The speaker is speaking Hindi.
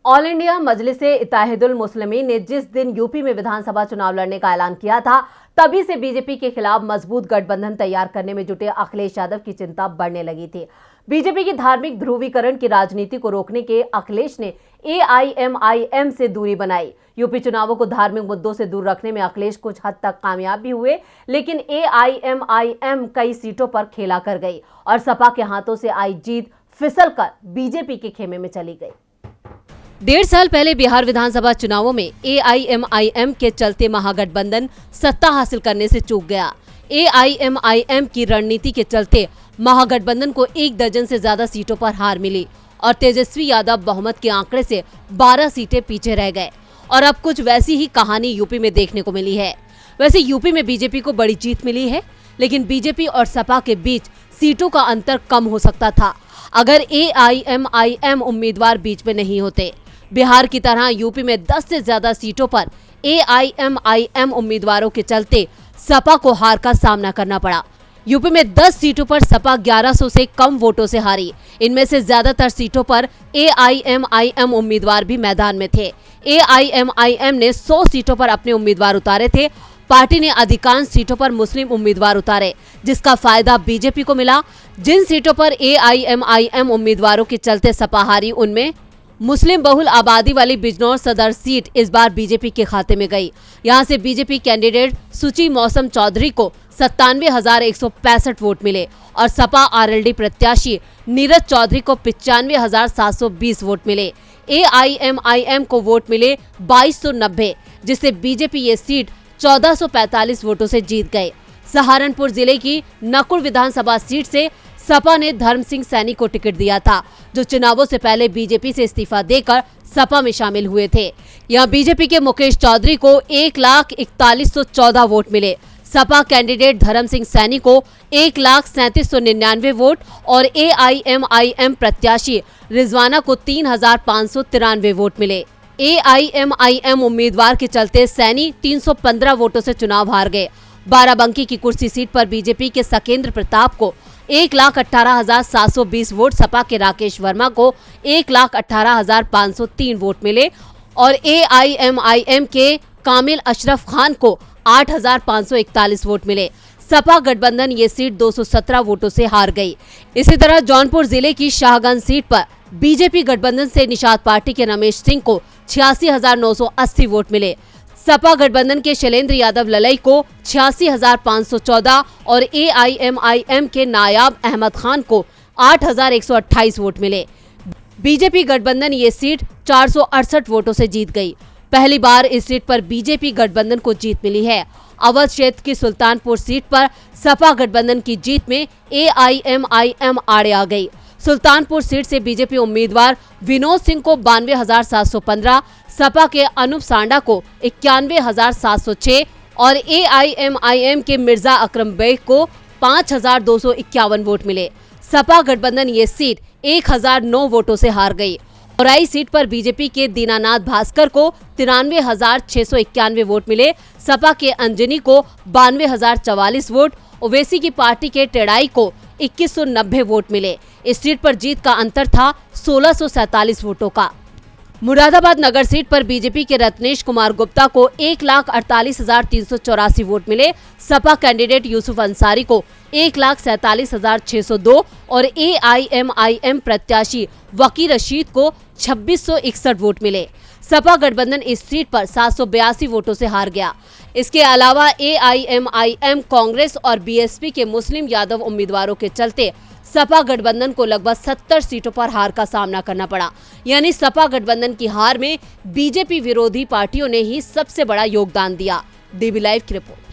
ऑल इंडिया मजलिस-ए-इत्तेहादुल मुस्लिमीन ने जिस दिन यूपी में विधानसभा चुनाव लड़ने का ऐलान किया था, तभी से बीजेपी के खिलाफ मजबूत गठबंधन तैयार करने में जुटे अखिलेश यादव की चिंता बढ़ने लगी थी। बीजेपी की धार्मिक ध्रुवीकरण की राजनीति को रोकने के अखिलेश ने एआईएमआईएम से दूरी बनाई। यूपी चुनावों को धार्मिक मुद्दों से दूर रखने में अखिलेश कुछ हद तक कामयाब भी हुए, लेकिन एआईएमआईएम कई सीटों पर खेला कर गई और सपा के हाथों से आई जीत फिसलकर बीजेपी के खेमे में चली गई। 1.5 साल पहले बिहार विधानसभा चुनावों में एआईएमआईएम के चलते महागठबंधन सत्ता हासिल करने से चूक गया। एआईएमआईएम की रणनीति के चलते महागठबंधन को 1 दर्जन से ज्यादा सीटों पर हार मिली और तेजस्वी यादव बहुमत के आंकड़े से 12 सीटें पीछे रह गए। और अब कुछ वैसी ही कहानी यूपी में देखने को मिली है। वैसे यूपी में बीजेपी को बड़ी जीत मिली है, लेकिन बीजेपी और सपा के बीच सीटों का अंतर कम हो सकता था अगर एआईएमआईएम उम्मीदवार बीच में नहीं होते। बिहार की तरह यूपी में 10 से ज्यादा सीटों पर एआईएमआईएम उम्मीदवारों के चलते सपा को हार का सामना करना पड़ा। यूपी में 10 सीटों पर सपा 1100 से कम वोटों से हारी। इनमें से ज्यादातर सीटों पर एआईएमआईएम उम्मीदवार भी मैदान में थे। एआईएमआईएम ने 100 सीटों पर अपने उम्मीदवार उतारे थे। पार्टी ने अधिकांश सीटों पर मुस्लिम उम्मीदवार उतारे, जिसका फायदा बीजेपी को मिला। जिन सीटों पर एआईएमआईएम उम्मीदवारों के चलते सपा हारी, उनमें मुस्लिम बहुल आबादी वाली बिजनौर सदर सीट इस बार बीजेपी के खाते में गई। यहां से बीजेपी कैंडिडेट सुची मौसम चौधरी को 97,165 वोट मिले और सपा आरएलडी प्रत्याशी नीरज चौधरी को 95,720 वोट मिले। एआईएमआईएम को वोट मिले 2290, जिससे बीजेपी ये सीट 1445 वोटों से जीत गए। सहारनपुर जिले की नकुल विधानसभा सीट से सपा ने धर्म सिंह सैनी को टिकट दिया था, जो चुनावों से पहले बीजेपी से इस्तीफा देकर सपा में शामिल हुए थे। यहां बीजेपी के मुकेश चौधरी को 1,41,14 वोट मिले। सपा कैंडिडेट धर्म सिंह सैनी को 1,37,99 वोट और एआईएमआईएम प्रत्याशी रिजवाना को 3,593 वोट मिले। एआईएमआईएम उम्मीदवार के चलते सैनी 315 वोटों से चुनाव हार गए। बाराबंकी की कुर्सी सीट पर बीजेपी के सकेंद्र प्रताप को 1,18,720 वोट, सपा के राकेश वर्मा को 1,18,503 वोट मिले और एआईएमआईएम के कामिल अशरफ खान को 8,541 वोट मिले। सपा गठबंधन ये सीट 217 वोटों से हार गई। इसी तरह जौनपुर जिले की शाहगंज सीट पर बीजेपी गठबंधन से निषाद पार्टी के रमेश सिंह को 86,980 वोट मिले। सपा गठबंधन के शैलेंद्र यादव ललई को 86,514 और एआईएमआईएम के नायाब अहमद खान को 8,128 वोट मिले। बीजेपी गठबंधन ये सीट 468 वोटों से जीत गई। पहली बार इस सीट पर बीजेपी गठबंधन को जीत मिली है। अवध क्षेत्र की सुल्तानपुर सीट पर सपा गठबंधन की जीत में एआईएमआईएम आड़े आ गई। सुल्तानपुर सीट से बीजेपी उम्मीदवार विनोद सिंह को 92,715, सपा के अनूप सांडा को 91,706 और एआईएमआईएम के मिर्जा अकरम बेग को 5,251 वोट मिले। सपा गठबंधन ये सीट 1,009 वोटों से हार गई। औराई सीट पर बीजेपी के दीनानाथ भास्कर को 93,691 वोट मिले। सपा के अंजनी को 92,044 वोट, ओवैसी की पार्टी के टेड़ाई को 2190 वोट मिले। इस सीट पर जीत का अंतर था 1647 वोटों का। मुरादाबाद नगर सीट पर बीजेपी के रत्नेश कुमार गुप्ता को 1,48,384 वोट मिले। सपा कैंडिडेट यूसुफ अंसारी को 1,47,602 और एआईएमआईएम प्रत्याशी वकील रशीद को 2661 वोट मिले। सपा गठबंधन इस सीट पर 782 वोटों से हार गया। इसके अलावा एआईएमआईएम, कांग्रेस और बीएसपी के मुस्लिम यादव उम्मीदवारों के चलते सपा गठबंधन को लगभग 70 सीटों पर हार का सामना करना पड़ा। यानी सपा गठबंधन की हार में बीजेपी विरोधी पार्टियों ने ही सबसे बड़ा योगदान दिया। डीबी लाइव की रिपोर्ट।